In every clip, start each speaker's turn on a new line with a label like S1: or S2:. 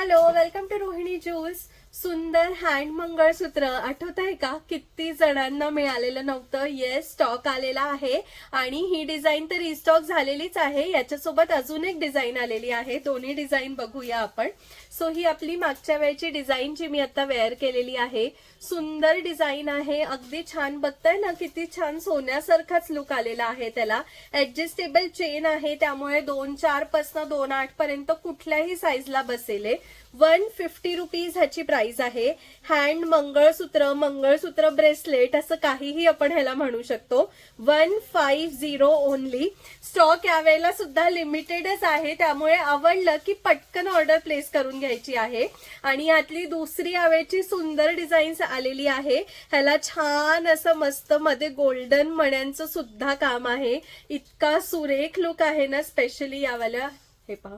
S1: Hello, welcome to Rohini jewels. सुंदर hand mangalsutra आठवत आहे का? किती जणांना मिळालेलं नव्हतं. येस, स्टॉक आलेला आहे आणि ही डिझाईन तर रिस्टॉक झालेलीच आहे. याच्यासोबत अजून एक डिझाईन आलेली आहे. दोन्ही डिझाईन बघूया आपण. सो ही आपली मागच्या वेळची डिझाईन जी मी आता वेअर केलेली आहे. सुंदर डिझाईन आहे, अगदी छान. बघताय ना किती छान सोन्यासारखाच लुक आलेला आहे त्याला. ऍडजस्टेबल चेन आहे, त्यामुळे 2-4 पासून 2-8 पर्यंत कुठल्याही साईजला बसेल. 150 रुपीज ह्याची प्राइस आहे. हँड मंगळसूत्र, मंगळसूत्र ब्रेसलेट असं काहीही आपण ह्याला म्हणू शकतो. 150 ओनली. स्टॉक यावेळेला सुद्धा लिमिटेडच आहे, त्यामुळे आवडलं की पटकन ऑर्डर प्लेस करून घ्यायची आहे. आणि यातली दुसरी यावेळची सुंदर डिझाईन्स आलेली आहे. ह्याला छान असं मस्त मध्ये गोल्डन मण्यांचं सुद्धा काम आहे. इतका सुरेख लुक आहे ना, स्पेशली यावाल्या. हे पहा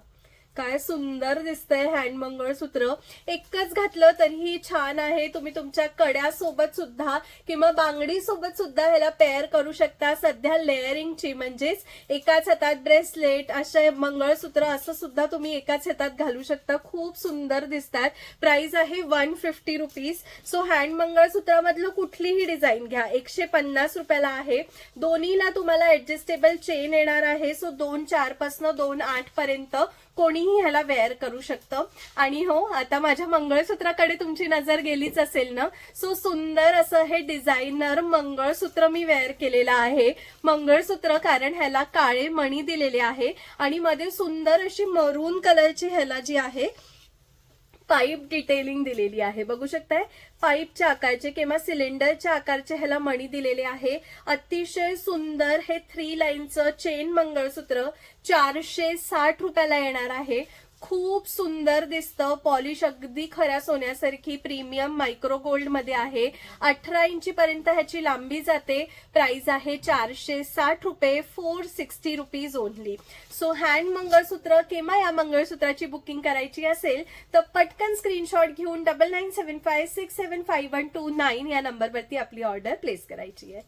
S1: काय सुंदर दिसतंय हँड मंगळसूत्र. एकच घातलं तरीही छान आहे. तुम्ही तुमच्या कड्यासोबत सुद्धा किंवा बांगडी सोबत सुद्धा ह्याला पेअर करू शकता. सध्या लेअरिंगची म्हणजेच एकाच हातात ब्रेसलेट, असे मंगळसूत्र असं सुद्धा तुम्ही एकाच हातात घालू शकता. खूप सुंदर दिसतात. प्राइस आहे 150 रुपीज. सो हँड मंगळसूत्रामधलं कुठलीही डिझाईन घ्या, 150 रुपयाला आहे. दोन्हीला तुम्हाला ऍडजस्टेबल चेन येणार आहे. सो 2-4 पासून 2-8 पर्यंत कोणीही ह्याला वेअर करू शकतं. आणि हो, आता माझ्या मंगळसूत्राकडे तुमची नजर गेलीच असेल ना. सो सुंदर असं हे डिझायनर मंगळसूत्र मी वेअर केलेलं आहे. मंगळसूत्र कारण ह्याला काळे मणी दिलेले आहे आणि मध्ये सुंदर अशी मरून कलरची ह्याला जी आहे पाईप डिटेलिंग दिलेली आहे. बघू शकताय, पाईपच्या आकारचे किंवा सिलेंडरच्या आकारचे ह्याला मणी दिलेले आहे. अतिशय सुंदर हे 3 लाईनचं चेन मंगळसूत्र 460 रुपयाला येणार आहे. खूप सुंदर दिसतं. पॉलिश अगदी खऱ्या सोन्यासारखी प्रीमियम मायक्रो गोल्ड मध्ये आहे. 18 इंची पर्यंत ह्याची लांबी जाते. प्राइस आहे 460 रुपये. 460 रुपीज ओनली. सो हँड मंगळसूत्र किंवा या मंगळसूत्राची बुकिंग करायची असेल तर पटकन स्क्रीनशॉट घेऊन 9975675129 या नंबरवरती आपली ऑर्डर प्लेस करायची आहे.